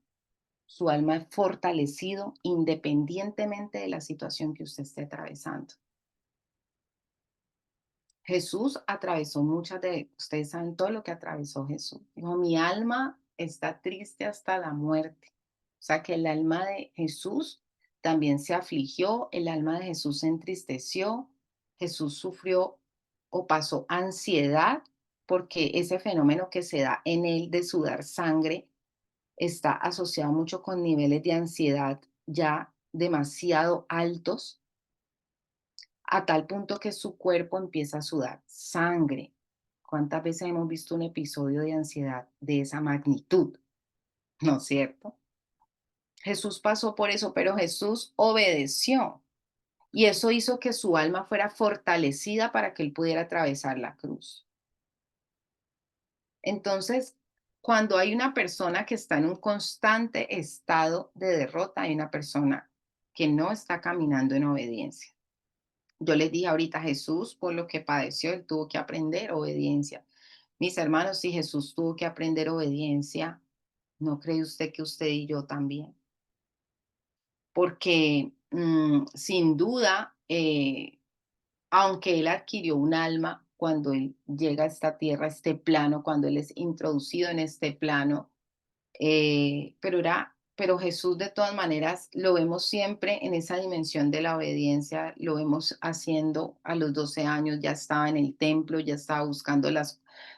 su alma es fortalecido independientemente de la situación que usted esté atravesando. Jesús atravesó ustedes saben todo lo que atravesó Jesús. Dijo, mi alma está triste hasta la muerte. O sea que el alma de Jesús también se afligió, el alma de Jesús se entristeció, Jesús sufrió o pasó ansiedad porque ese fenómeno que se da en él de sudar sangre está asociado mucho con niveles de ansiedad ya demasiado altos, a tal punto que su cuerpo empieza a sudar sangre. ¿Cuántas veces hemos visto un episodio de ansiedad de esa magnitud? ¿No es cierto? Jesús pasó por eso, pero Jesús obedeció. Y eso hizo que su alma fuera fortalecida para que él pudiera atravesar la cruz. Entonces, cuando hay una persona que está en un constante estado de derrota, hay una persona que no está caminando en obediencia. Yo les dije ahorita, Jesús, por lo que padeció, él tuvo que aprender obediencia. Mis hermanos, si Jesús tuvo que aprender obediencia, ¿no cree usted que usted y yo también? Porque sin duda, aunque él adquirió un alma cuando él llega a esta tierra, a este plano, cuando él es introducido en este plano, pero era pero Jesús de todas maneras lo vemos siempre en esa dimensión de la obediencia, lo vemos haciendo a los 12 años, ya estaba en el templo, ya estaba buscando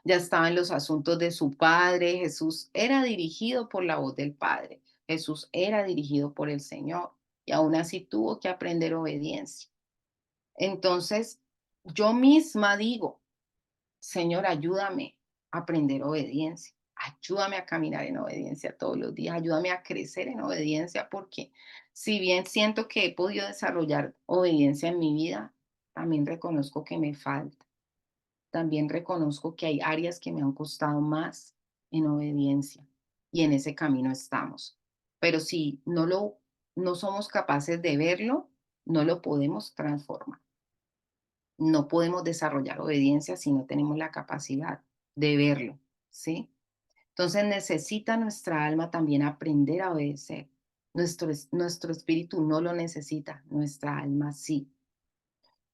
ya estaba en los asuntos de su padre. Jesús era dirigido por la voz del Padre, Jesús era dirigido por el Señor y aún así tuvo que aprender obediencia. Entonces, yo misma digo, Señor, ayúdame a aprender obediencia. Ayúdame a caminar en obediencia todos los días. Ayúdame a crecer en obediencia porque si bien siento que he podido desarrollar obediencia en mi vida, también reconozco que me falta. También reconozco que hay áreas que me han costado más en obediencia y en ese camino estamos. Pero si no somos capaces de verlo, no lo podemos transformar. No podemos desarrollar obediencia si no tenemos la capacidad de verlo, ¿sí? Entonces necesita nuestra alma también aprender a obedecer. Nuestro espíritu no lo necesita, nuestra alma sí.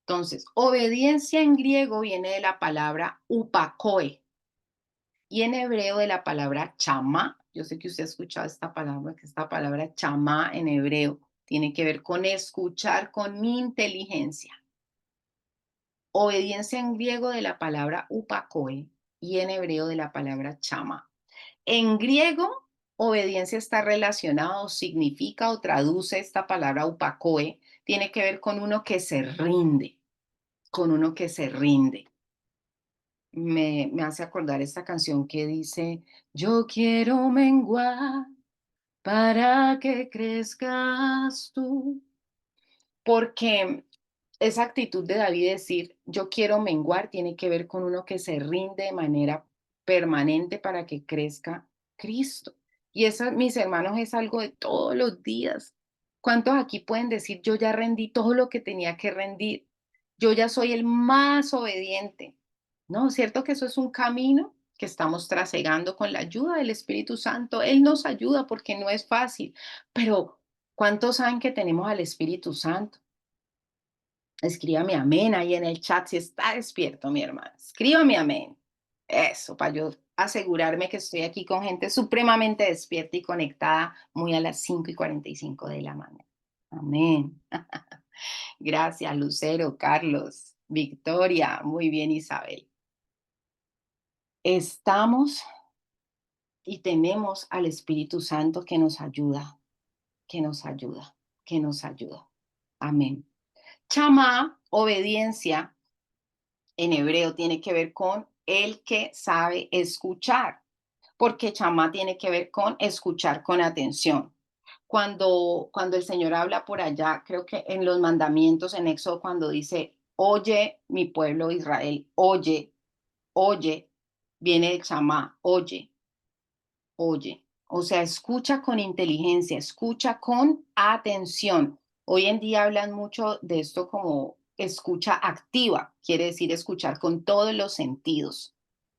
Entonces, obediencia en griego viene de la palabra upakoe y en hebreo de la palabra chamá. Yo sé que usted ha escuchado esta palabra, que esta palabra chamá en hebreo tiene que ver con escuchar con mi inteligencia. Obediencia en griego de la palabra upakoe y en hebreo de la palabra chama. En griego, obediencia está relacionado, significa o traduce esta palabra upakoe, tiene que ver con uno que se rinde, con uno que se rinde. Me hace acordar esta canción que dice, yo quiero menguar para que crezcas tú. Porque esa actitud de David decir, yo quiero menguar, tiene que ver con uno que se rinde de manera permanente para que crezca Cristo. Y eso, mis hermanos, es algo de todos los días. ¿Cuántos aquí pueden decir, yo ya rendí todo lo que tenía que rendir? Yo ya soy el más obediente. ¿No? ¿Cierto que eso es un camino que estamos trasegando con la ayuda del Espíritu Santo? Él nos ayuda porque no es fácil, pero ¿cuántos saben que tenemos al Espíritu Santo? Escríbame amén ahí en el chat si está despierto, mi hermano. Escríbame amén. Eso, para yo asegurarme que estoy aquí con gente supremamente despierta y conectada muy a las 5:45 de la mañana. Amén. Gracias, Lucero, Carlos, Victoria. Muy bien, Isabel. Estamos y tenemos al Espíritu Santo que nos ayuda, que nos ayuda, que nos ayuda. Amén. Chama, obediencia, en hebreo tiene que ver con el que sabe escuchar, porque chamá tiene que ver con escuchar con atención. Cuando el Señor habla por allá, creo que en los mandamientos en Éxodo, cuando dice, oye mi pueblo Israel, oye, oye, viene de chamá, oye, oye. O sea, escucha con inteligencia, escucha con atención. Hoy en día hablan mucho de esto como escucha activa, quiere decir escuchar con todos los sentidos.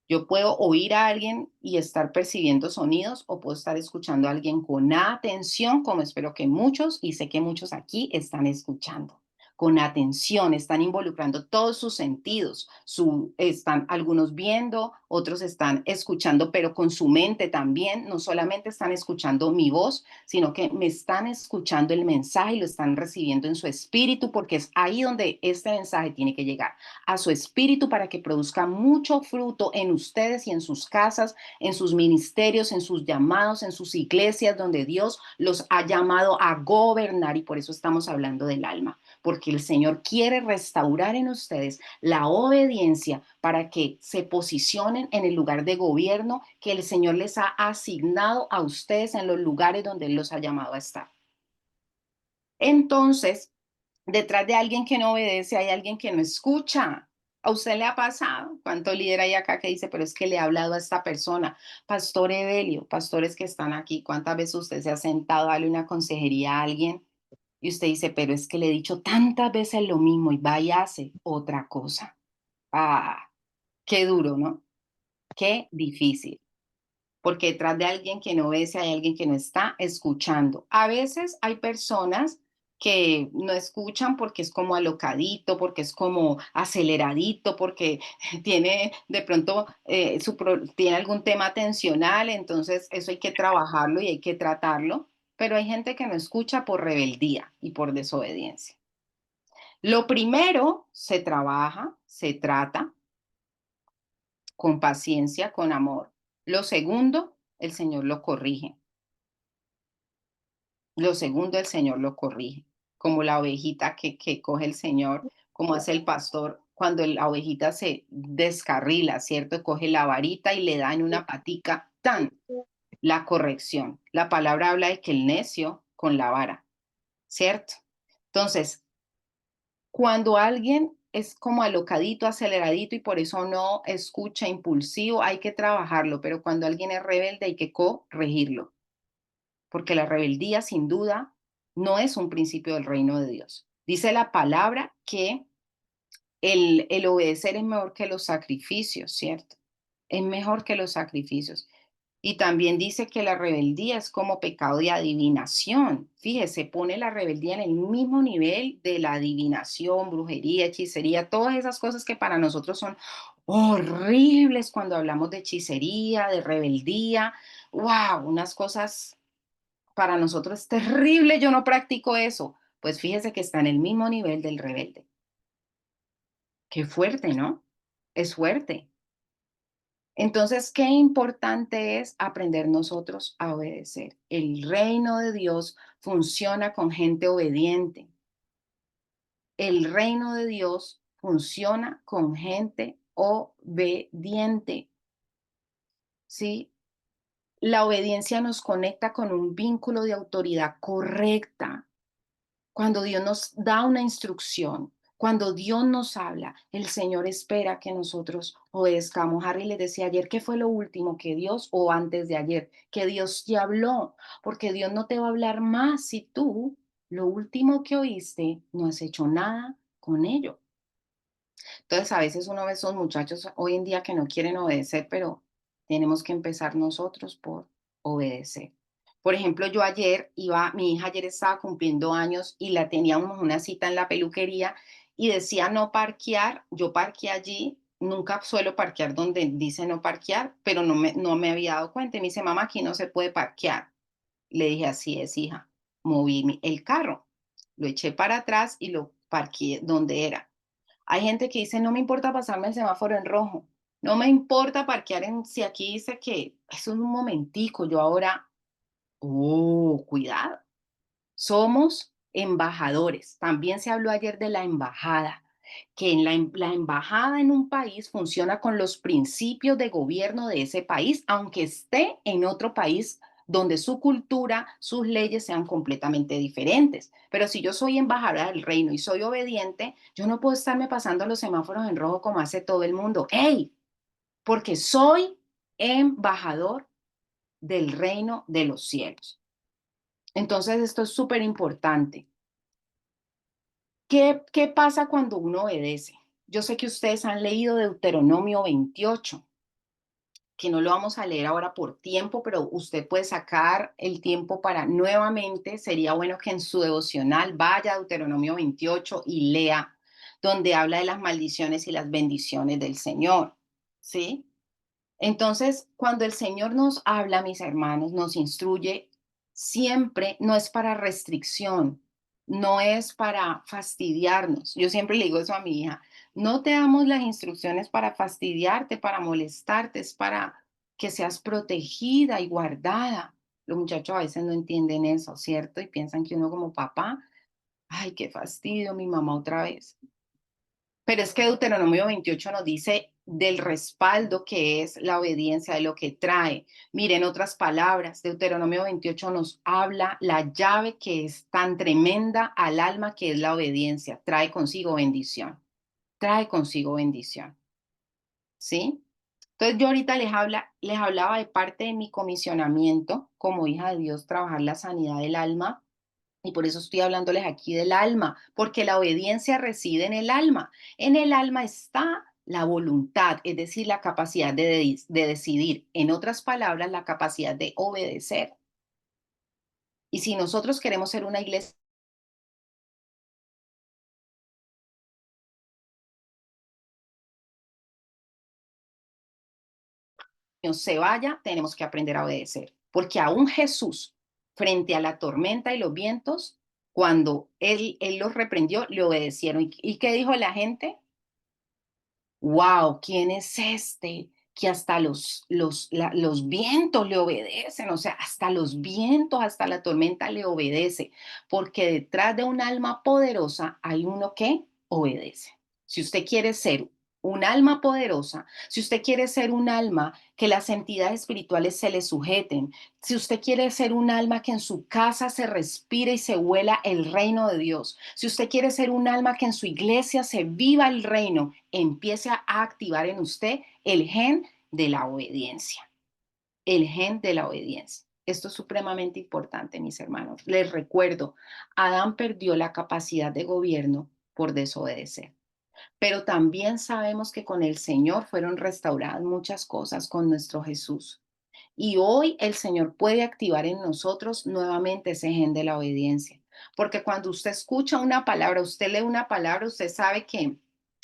Yo puedo oír a alguien y estar percibiendo sonidos o puedo estar escuchando a alguien con atención, como espero que muchos, y sé que muchos aquí están escuchando. Con atención, están involucrando todos sus sentidos. Están algunos viendo, otros están escuchando, pero con su mente también. No solamente están escuchando mi voz, sino que me están escuchando el mensaje y lo están recibiendo en su espíritu, porque es ahí donde este mensaje tiene que llegar a su espíritu para que produzca mucho fruto en ustedes y en sus casas, en sus ministerios, en sus llamados, en sus iglesias, donde Dios los ha llamado a gobernar. Y por eso estamos hablando del alma, porque el Señor quiere restaurar en ustedes la obediencia para que se posicionen en el lugar de gobierno que el Señor les ha asignado a ustedes en los lugares donde Él los ha llamado a estar. Entonces, detrás de alguien que no obedece hay alguien que no escucha. ¿A usted le ha pasado? ¿Cuánto líder hay acá que dice, pero es que le he hablado a esta persona? Pastor Evelio, pastores que están aquí, ¿cuántas veces usted se ha sentado a darle una consejería a alguien y usted dice, pero es que le he dicho tantas veces lo mismo y va y hace otra cosa? Ah, qué duro, ¿no? Qué difícil. Porque detrás de alguien que no obedece hay alguien que no está escuchando. A veces hay personas que no escuchan porque es como alocadito, porque es como aceleradito, porque tiene de pronto tiene algún tema tensional, entonces eso hay que trabajarlo y hay que tratarlo. pero hay gente que no escucha por rebeldía y por desobediencia. Lo primero se trabaja, se trata con paciencia, con amor. Lo segundo, el Señor lo corrige. Lo segundo, el Señor lo corrige. Como la ovejita que coge el Señor, como hace el pastor cuando la ovejita se descarrila, ¿cierto? Coge la varita y le da en una patica, tan, la corrección. La palabra habla de que el necio con la vara, ¿cierto? Entonces, cuando alguien es como alocadito, aceleradito y por eso no escucha impulsivo, hay que trabajarlo, pero cuando alguien es rebelde hay que corregirlo, porque la rebeldía sin duda no es un principio del reino de Dios. Dice la palabra que el obedecer es mejor que los sacrificios, ¿cierto? Es mejor que los sacrificios. Y también dice que la rebeldía es como pecado de adivinación. Fíjese, pone la rebeldía en el mismo nivel de la adivinación, brujería, hechicería, todas esas cosas que para nosotros son horribles cuando hablamos de hechicería, de rebeldía. ¡Wow! Unas cosas para nosotros es terrible, yo no practico eso. Pues fíjese que está en el mismo nivel del rebelde. Qué fuerte, ¿no? Es fuerte. Entonces, qué importante es aprender nosotros a obedecer. El reino de Dios funciona con gente obediente. El reino de Dios funciona con gente obediente. ¿Sí? La obediencia nos conecta con un vínculo de autoridad correcta. Cuando Dios nos da una instrucción, cuando Dios nos habla, el Señor espera que nosotros obedezcamos. Harry les decía ayer, ¿qué fue lo último que Dios, o antes de ayer, que Dios te habló? Porque Dios no te va a hablar más si tú, lo último que oíste, no has hecho nada con ello. Entonces, a veces uno ve a esos muchachos hoy en día que no quieren obedecer, pero tenemos que empezar nosotros por obedecer. Por ejemplo, yo ayer mi hija ayer estaba cumpliendo años y la teníamos una cita en la peluquería y decía no parquear. Yo parqué allí, nunca suelo parquear donde dice no parquear, pero no me había dado cuenta. Y me dice, mamá, aquí no se puede parquear. Le dije, así es, hija. Moví el carro, lo eché para atrás y lo parqué donde era. Hay gente que dice, no me importa pasarme el semáforo en rojo, no me importa parquear si aquí dice que eso es un momentico, yo ahora, oh, cuidado, somos embajadores. También se habló ayer de la embajada, que la embajada en un país funciona con los principios de gobierno de ese país, aunque esté en otro país donde su cultura, sus leyes sean completamente diferentes. Pero si yo soy embajadora del reino y soy obediente, yo no puedo estarme pasando los semáforos en rojo como hace todo el mundo. ¡Ey! Porque soy embajador del reino de los cielos. Entonces, esto es súper importante. ¿Qué pasa cuando uno obedece? Yo sé que ustedes han leído Deuteronomio 28, que no lo vamos a leer ahora por tiempo, pero usted puede sacar el tiempo para nuevamente, sería bueno que en su devocional vaya a Deuteronomio 28 y lea, donde habla de las maldiciones y las bendiciones del Señor, ¿sí? Entonces, cuando el Señor nos habla, mis hermanos, nos instruye, siempre no es para restricción, no es para fastidiarnos. Yo siempre le digo eso a mi hija, no te damos las instrucciones para fastidiarte, para molestarte, es para que seas protegida y guardada. Los muchachos a veces no entienden eso, ¿cierto? Y piensan que uno como papá, ay, qué fastidio, mi mamá otra vez. Pero es que Deuteronomio 28 nos dice del respaldo que es la obediencia, de lo que trae. Miren, otras palabras, Deuteronomio 28 nos habla la llave que es tan tremenda al alma que es la obediencia. Trae consigo bendición. Trae consigo bendición. ¿Sí? Entonces yo ahorita les hablaba de parte de mi comisionamiento como hija de Dios, trabajar la sanidad del alma. Y por eso estoy hablándoles aquí del alma, porque la obediencia reside en el alma. En el alma está la voluntad, es decir, la capacidad de decidir. En otras palabras, la capacidad de obedecer. Y si nosotros queremos ser una iglesia que se vaya, tenemos que aprender a obedecer. Porque aún Jesús, frente a la tormenta y los vientos, cuando él los reprendió, le obedecieron. ¿Y qué dijo la gente? Wow, ¿quién es este? Que hasta los vientos le obedecen, o sea, hasta los vientos, hasta la tormenta le obedece, porque detrás de un alma poderosa hay uno que obedece. Si usted quiere ser un alma poderosa, si usted quiere ser un alma que las entidades espirituales se le sujeten, si usted quiere ser un alma que en su casa se respire y se huela el reino de Dios, si usted quiere ser un alma que en su iglesia se viva el reino, empiece a activar en usted el gen de la obediencia. El gen de la obediencia. Esto es supremamente importante, mis hermanos. Les recuerdo, Adán perdió la capacidad de gobierno por desobedecer. Pero también sabemos que con el Señor fueron restauradas muchas cosas con nuestro Jesús. Y hoy el Señor puede activar en nosotros nuevamente ese gen de la obediencia. Porque cuando usted escucha una palabra, usted lee una palabra, usted sabe que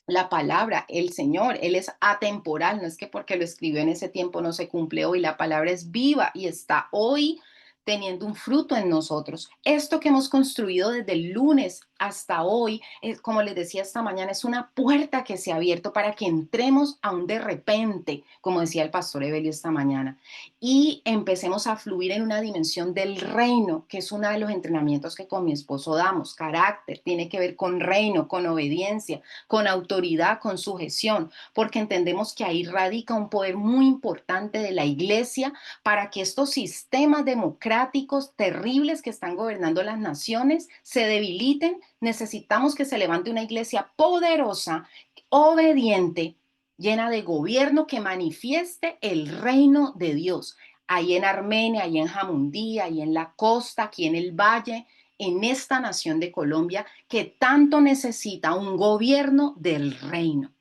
la palabra, el Señor, Él es atemporal, no es que porque lo escribió en ese tiempo no se cumple hoy, la palabra es viva y está hoy teniendo un fruto en nosotros. Esto que hemos construido desde el lunes hasta hoy, es, como les decía esta mañana, es una puerta que se ha abierto para que entremos a un de repente, como decía el pastor Evelio esta mañana, y empecemos a fluir en una dimensión del reino, que es uno de los entrenamientos que con mi esposo damos. Carácter tiene que ver con reino, con obediencia, con autoridad, con sujeción, porque entendemos que ahí radica un poder muy importante de la iglesia para que estos sistemas democráticos terribles que están gobernando las naciones se debiliten. Necesitamos que se levante una iglesia poderosa, obediente, llena de gobierno que manifieste el reino de Dios. Ahí en Armenia, ahí en Jamundí, ahí en la costa, aquí en el valle, en esta nación de Colombia que tanto necesita un gobierno del reino.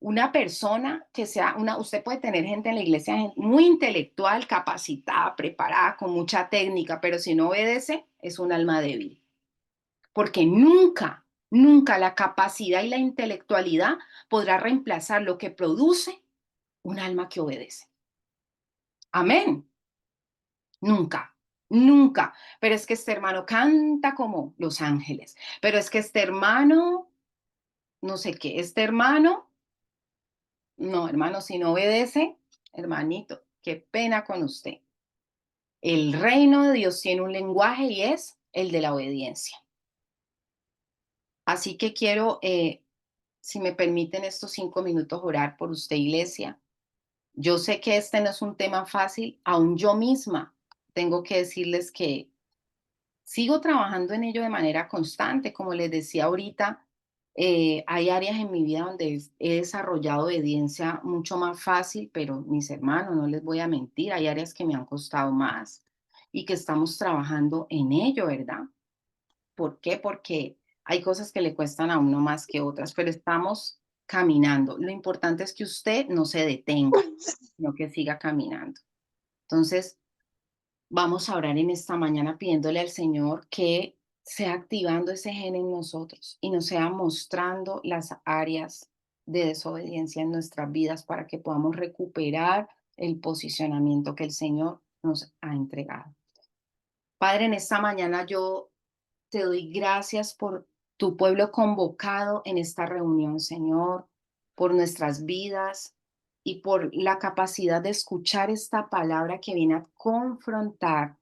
Una persona que sea usted puede tener gente en la iglesia muy intelectual, capacitada, preparada, con mucha técnica, pero si no obedece, es un alma débil. Porque nunca, nunca la capacidad y la intelectualidad podrá reemplazar lo que produce un alma que obedece. Amén. Nunca, nunca. Pero es que este hermano canta como los ángeles. Pero es que este hermano, no sé qué, este hermano, no, hermano, si no obedece, hermanito, qué pena con usted. El reino de Dios tiene un lenguaje y es el de la obediencia. Así que quiero, si me permiten estos 5 minutos, orar por usted, iglesia. Yo sé que este no es un tema fácil, aún yo misma tengo que decirles que sigo trabajando en ello de manera constante. Como les decía ahorita, hay áreas en mi vida donde he desarrollado obediencia mucho más fácil, pero mis hermanos, no les voy a mentir, hay áreas que me han costado más y que estamos trabajando en ello, ¿verdad? ¿Por qué? Porque hay cosas que le cuestan a uno más que otras, pero estamos caminando. Lo importante es que usted no se detenga, sino que siga caminando. Entonces, vamos a orar en esta mañana pidiéndole al Señor que sea activando ese gen en nosotros y nos sea mostrando las áreas de desobediencia en nuestras vidas para que podamos recuperar el posicionamiento que el Señor nos ha entregado. Padre, en esta mañana yo te doy gracias por tu pueblo convocado en esta reunión, Señor, por nuestras vidas y por la capacidad de escuchar esta palabra que viene a confrontar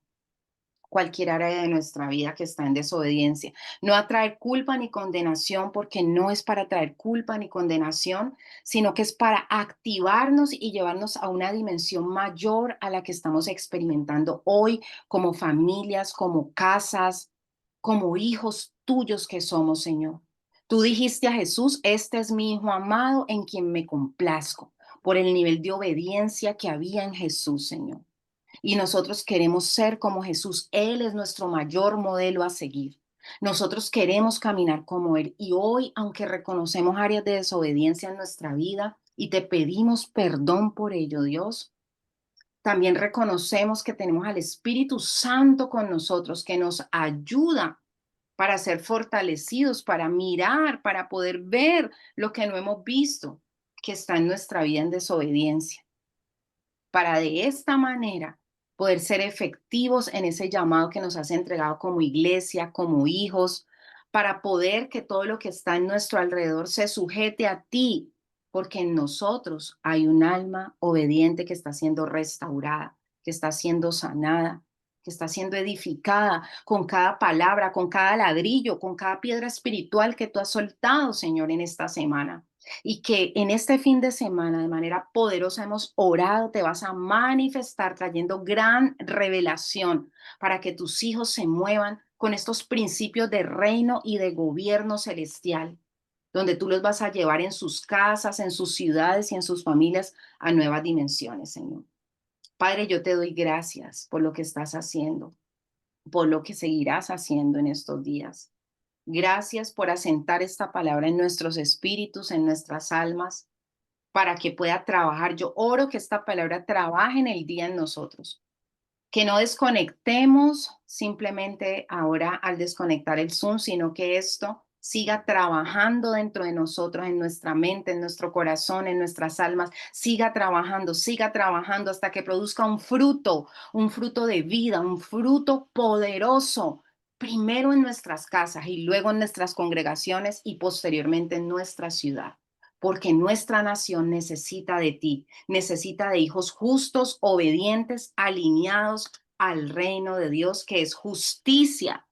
cualquier área de nuestra vida que está en desobediencia. No a traer culpa ni condenación, porque no es para traer culpa ni condenación, sino que es para activarnos y llevarnos a una dimensión mayor a la que estamos experimentando hoy como familias, como casas, como hijos tuyos que somos, Señor. Tú dijiste a Jesús, este es mi Hijo amado en quien me complazco, por el nivel de obediencia que había en Jesús, Señor. Y nosotros queremos ser como Jesús. Él es nuestro mayor modelo a seguir. Nosotros queremos caminar como Él. Y hoy, aunque reconocemos áreas de desobediencia en nuestra vida y te pedimos perdón por ello, Dios, también reconocemos que tenemos al Espíritu Santo con nosotros, que nos ayuda para ser fortalecidos, para mirar, para poder ver lo que no hemos visto, que está en nuestra vida en desobediencia, para de esta manera poder ser efectivos en ese llamado que nos has entregado como iglesia, como hijos, para poder que todo lo que está en nuestro alrededor se sujete a ti, porque en nosotros hay un alma obediente que está siendo restaurada, que está siendo sanada, que está siendo edificada con cada palabra, con cada ladrillo, con cada piedra espiritual que tú has soltado, Señor, en esta semana. Y que en este fin de semana, de manera poderosa, hemos orado, te vas a manifestar trayendo gran revelación para que tus hijos se muevan con estos principios de reino y de gobierno celestial, donde tú los vas a llevar en sus casas, en sus ciudades y en sus familias a nuevas dimensiones, Señor. Padre, yo te doy gracias por lo que estás haciendo, por lo que seguirás haciendo en estos días. Gracias por asentar esta palabra en nuestros espíritus, en nuestras almas, para que pueda trabajar. Yo oro que esta palabra trabaje en el día en nosotros, que no desconectemos simplemente ahora al desconectar el Zoom, sino que esto siga trabajando dentro de nosotros, en nuestra mente, en nuestro corazón, en nuestras almas, siga trabajando hasta que produzca un fruto de vida, un fruto poderoso, primero en nuestras casas y luego en nuestras congregaciones y posteriormente en nuestra ciudad. Porque nuestra nación necesita de ti, necesita de hijos justos, obedientes, alineados al reino de Dios, que es justicia,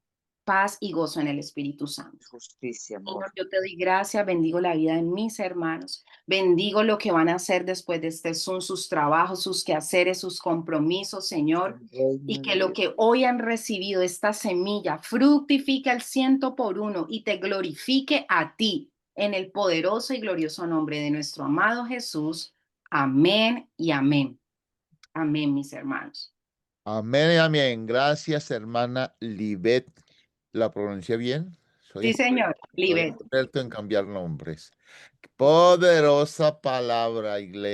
paz y gozo en el Espíritu Santo. Justicia, amor. Señor, yo te doy gracias, bendigo la vida de mis hermanos, bendigo lo que van a hacer después de este Zoom, sus trabajos, sus quehaceres, sus compromisos, Señor, y que lo que hoy han recibido, esta semilla, fructifique al 100 por 1 y te glorifique a ti en el poderoso y glorioso nombre de nuestro amado Jesús. Amén y amén. Amén, mis hermanos. Amén y amén. Gracias, hermana Libet. ¿La pronuncié bien? Sí, señor. Soy Libet. experto en cambiar nombres. Poderosa palabra, iglesia.